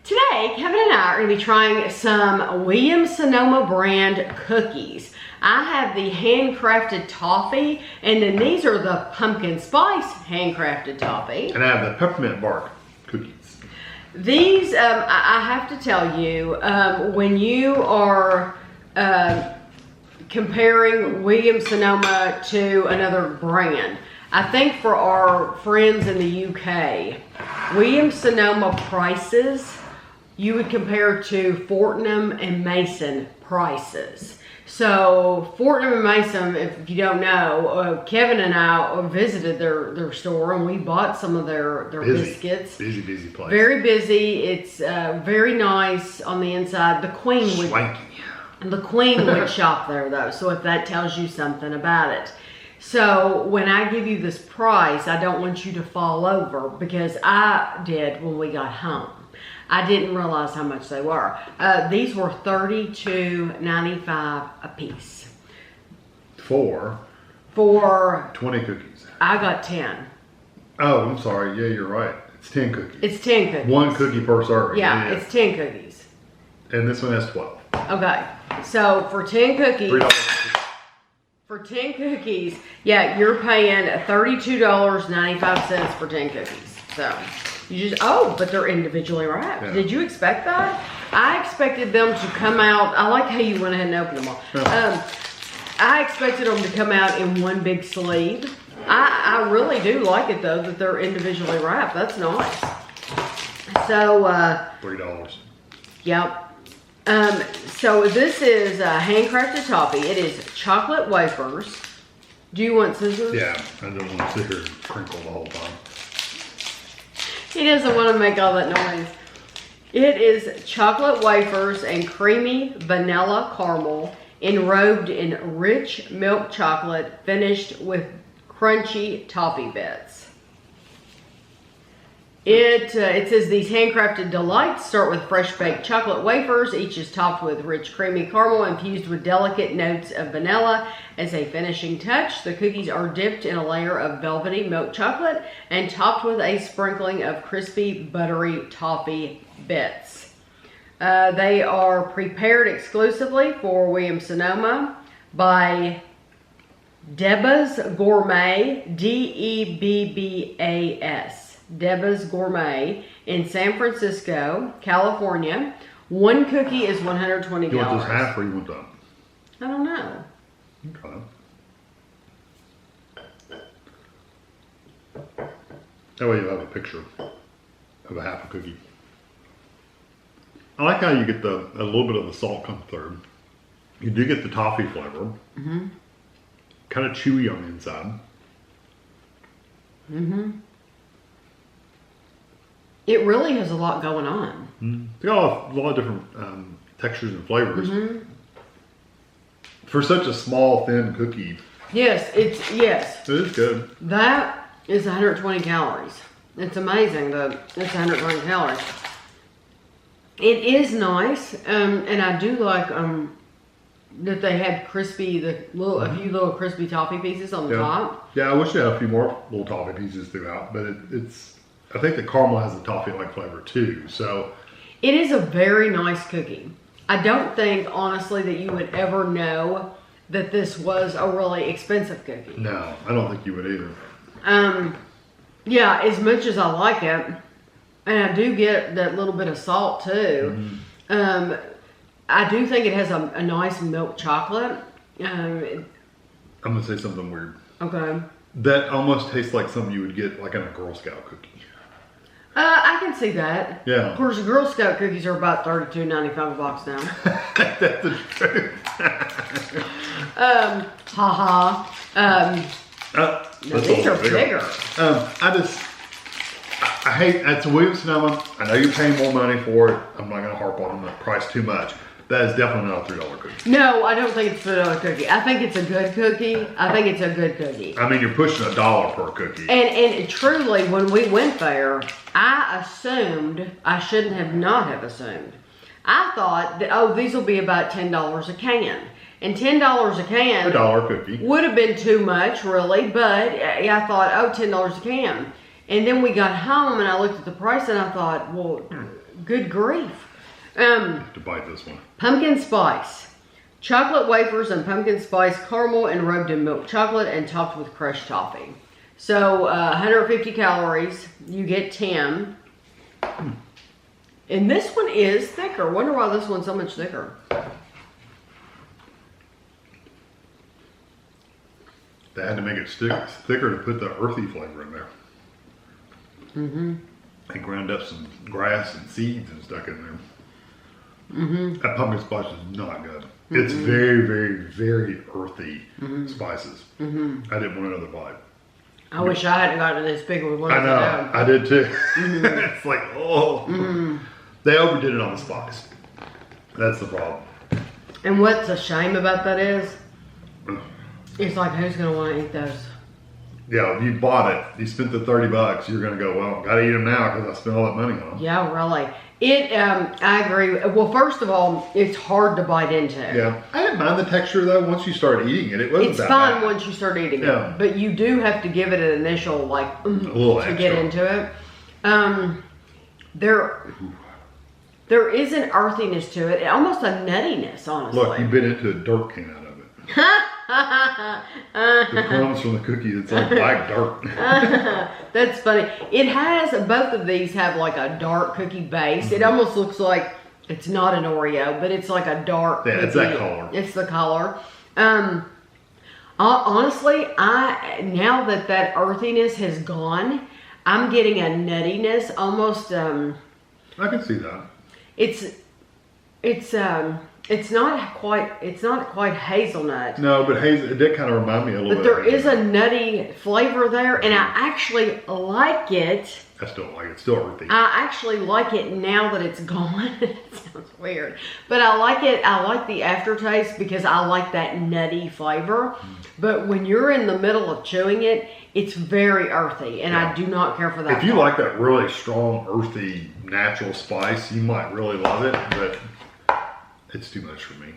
Today, Kevin and I are going to be trying some Williams Sonoma brand cookies. I have the Handcrafted Toffee, and then these are the Pumpkin Spice Handcrafted Toffee. And I have the Peppermint bark cookies. These, I have to tell you, when you are comparing Williams Sonoma to another brand, I think for our friends in the UK, Williams Sonoma prices, you would compare to Fortnum and Mason prices. So Fortnum and Mason, if you don't know, Kevin and I visited their store and we bought some of their biscuits. Busy place. Very busy. It's very nice on the inside. The Queen would shop there though. So if that tells you something about it. So when I give you this price, I don't want you to fall over because I did when we got home. I didn't realize how much they were. These were $32.95 a piece. For 20 cookies. I got 10. Oh, I'm sorry. Yeah, you're right. It's 10 cookies. It's 10 cookies. One cookie per serving. Yeah, it's 10 cookies. And this one has 12. Okay. So for 10 cookies. $3. For 10 cookies, yeah, you're paying $32.95 for 10 cookies. So you just, but they're individually wrapped. Yeah. Did you expect that? I expected them to come out. I like how you went ahead and opened them all. Yeah. I expected them to come out in one big sleeve. I really do like it though that they're individually wrapped. That's nice. So $3. Yep. So this is Handcrafted Toffee. It is chocolate wafers. Do you want scissors? Yeah, I don't want to sit here and crinkle the whole time. He doesn't want to make all that noise. It is chocolate wafers and creamy vanilla caramel enrobed in rich milk chocolate finished with crunchy toffee bits. It says these handcrafted delights start with fresh baked chocolate wafers. Each is topped with rich creamy caramel infused with delicate notes of vanilla. As a finishing touch, the cookies are dipped in a layer of velvety milk chocolate and topped with a sprinkling of crispy buttery toffee bits. They are prepared exclusively for Williams Sonoma by Debbas Gourmet, Debbas. Debbas Gourmet in San Francisco, California. One cookie is $120. You want this half or you want that? I don't know. Okay. That way you have a picture of a half a cookie. I like how you get a little bit of the salt come through. You do get the toffee flavor. Mm-hmm. Kind of chewy on the inside. Mm-hmm. It really has a lot going on. Mm-hmm. It's got a lot of different textures and flavors. Mm-hmm. For such a small, thin cookie. Yes. It is good. That is 120 calories. It's amazing that it's 120 calories. It is nice, and I do like that they had crispy, a few little crispy toffee pieces on the top. Yeah, I wish they had a few more little toffee pieces throughout, but it's. I think the caramel has a toffee-like flavor too, so. It is a very nice cookie. I don't think, honestly, that you would ever know that this was a really expensive cookie. No, I don't think you would either. Yeah, as much as I like it, and I do get that little bit of salt too, mm-hmm. I do think it has a nice milk chocolate. I'm going to say something weird. Okay. That almost tastes like something you would get like in a Girl Scout cookie. I can see that. Yeah. Of course, the Girl Scout cookies are about $32.95 a box now. That's the truth. No, these are bigger. I hate, that's Williams Sonoma. I know you're paying more money for it. I'm not going to harp on the price too much. That is definitely not a $3 cookie. No, I don't think it's a $3 cookie. I think it's a good cookie. I mean, you're pushing $1 per cookie. And truly, when we went there, I assumed, I shouldn't have not have assumed. I thought that, these will be about $10 a can. And $10 a can. $1 cookie. Would have been too much, really, but I thought, $10 a can. And then we got home and I looked at the price and I thought, well, Good grief. To bite this one. Pumpkin spice. Chocolate wafers and pumpkin spice caramel enrobed in milk chocolate and topped with crushed toffee. So 150 calories. You get 10. And this one is thicker. Wonder why this one's so much thicker. They had to make it thicker to put the earthy flavor in there. Mm-hmm. They ground up some grass and seeds and stuck in there. Mm-hmm. That pumpkin spice is not good. Mm-hmm. It's very, very, very earthy spices. Mm-hmm. I didn't want another bite. I wish I hadn't gotten this big with one. I know, I did too. It's like, they overdid it on the spice. That's the problem. And what's a shame about that is, it's like, who's going to want to eat those? Yeah, if you bought it, you spent the $30, you're going to go, well, got to eat them now because I spent all that money on them. Yeah, really. I agree. Well, first of all, it's hard to bite into. Yeah. I didn't mind the texture though. Once you start eating it, it wasn't it's that fine bad. once you start eating it. But you do have to give it an initial, like, a little to extra. get into it. There is an earthiness to it. Almost a nuttiness, honestly. Look, you bit into a dirt can out of it. The crumbs from the cookies, it's like black dirt. That's funny. It has, both of these have like a dark cookie base. It almost looks like, it's not an Oreo, but it's like a dark cookie. It's that color. It's the color. Honestly, now that earthiness has gone, I'm getting a nuttiness, almost, I can see that. It's not quite hazelnut. No, but it did kind of remind me a little bit. But there is a nutty flavor there, and I actually like it. I still like it. It's still earthy. I actually like it now that it's gone. It sounds weird. But I like it. I like the aftertaste because I like that nutty flavor. But when you're in the middle of chewing it, it's very earthy, and I do not care for that. If you like that really strong, earthy, natural spice, you might really love it, but it's too much for me.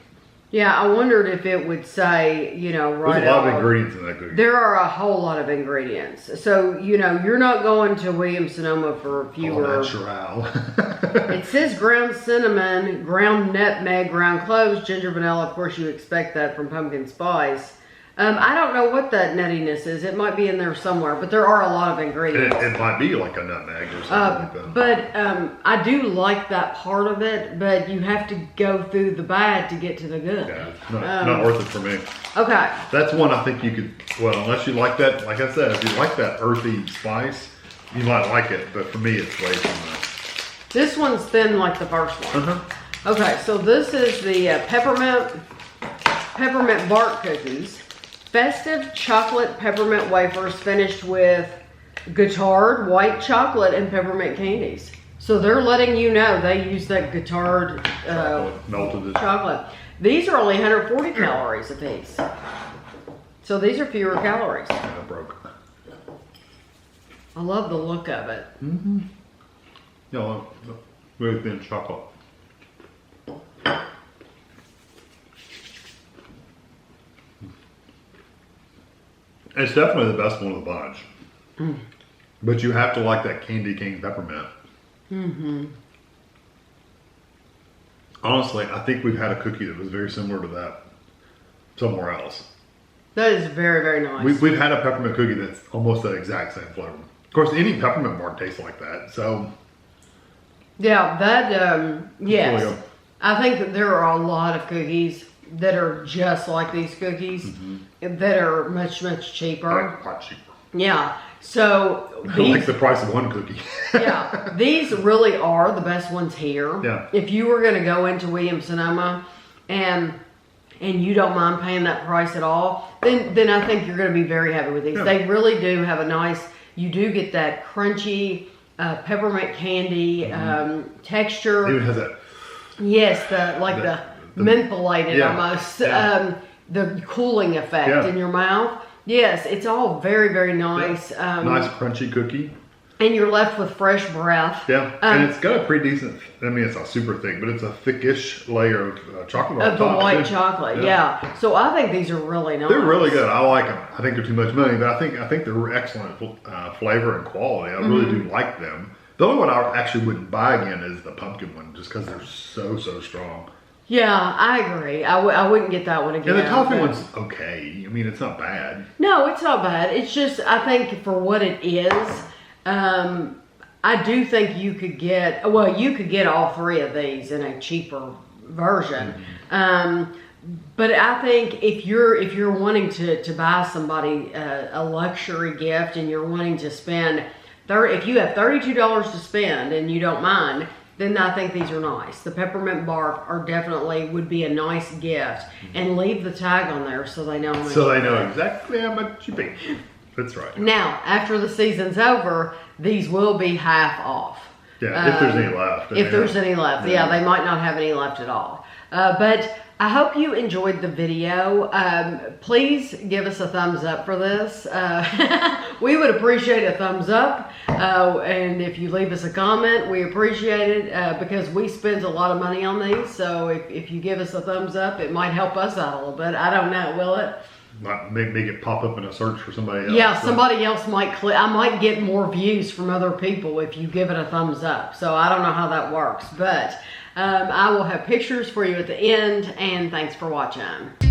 Yeah, I wondered if it would say, right. There's a lot of ingredients in that cookie. There are a whole lot of ingredients. So, you're not going to Williams Sonoma for fewer. It says ground cinnamon, ground nutmeg, ground cloves, ginger, vanilla. Of course, you expect that from pumpkin spice. I don't know what that nuttiness is. It might be in there somewhere, but there are a lot of ingredients. It might be like a nutmeg or something like that. But I do like that part of it, but you have to go through the bad to get to the good. Yeah, it's not worth it for me. Okay. That's one I think you could, unless you like that, like I said, if you like that earthy spice, you might like it, but for me it's way too much. This one's thin like the first one. Okay, so this is the peppermint bark cookies. Festive chocolate peppermint wafers finished with guittard white chocolate and peppermint candies. So they're letting you know they use that guittard melted chocolate. These are only 140 calories a piece. So these are fewer calories. Yeah, broke. I love the look of it. Really thin chocolate. It's definitely the best one of the bunch. But you have to like that candy cane peppermint. Honestly, I think we've had a cookie that was very similar to that somewhere else. That is very, very nice. We've had a peppermint cookie that's almost the exact same flavor. Of course, any peppermint bar tastes like that. So, yeah, that, yes. Really I think that there are a lot of cookies that are just like these cookies that are much, much cheaper. Quite cheaper. Yeah. So these, like the price of one cookie. yeah, these really are the best ones here. Yeah. If you were going to go into Williams Sonoma and you don't mind paying that price at all, then I think you're going to be very happy with these. Yeah. They really do have a nice. You do get that crunchy peppermint candy texture. It even has that. Yes, the mentholated almost. Yeah. The cooling effect in your mouth. Yes, it's all very, very nice. Yeah. Nice crunchy cookie. And you're left with fresh breath. Yeah, and it's got a pretty decent, it's not super thick, but it's a thickish layer of chocolate on Of top. the white chocolate, yeah. So I think these are really nice. They're really good. I like them. I think they're too much money, but I think they're excellent flavor and quality. I really do like them. The only one I actually wouldn't buy again is the pumpkin one, just because they're so strong. Yeah, I agree. I wouldn't get that one again. And the toffee one's okay. I mean, it's not bad. No, it's not bad. It's just, I think for what it is, I do think you could get all three of these in a cheaper version. But I think if you're wanting to buy somebody a luxury gift and you're wanting to spend, if you have $32 to spend and you don't mind, then I think these are nice. The peppermint bark would be a nice gift, and leave the tag on there so they know how much. So they know exactly how much you pay. That's right. Now, after the season's over, these will be half off. Yeah, if there's any left. If there's any left. Yeah, they might not have any left at all. But I hope you enjoyed the video. Please give us a thumbs up for this. We would appreciate a thumbs up. And if you leave us a comment, we appreciate it because we spend a lot of money on these. So if you give us a thumbs up, it might help us out a little bit. I don't know, will it? Might make it pop up in a search for somebody else. Yeah, somebody else might click. I might get more views from other people if you give it a thumbs up. So I don't know how that works, but I will have pictures for you at the end, and thanks for watching.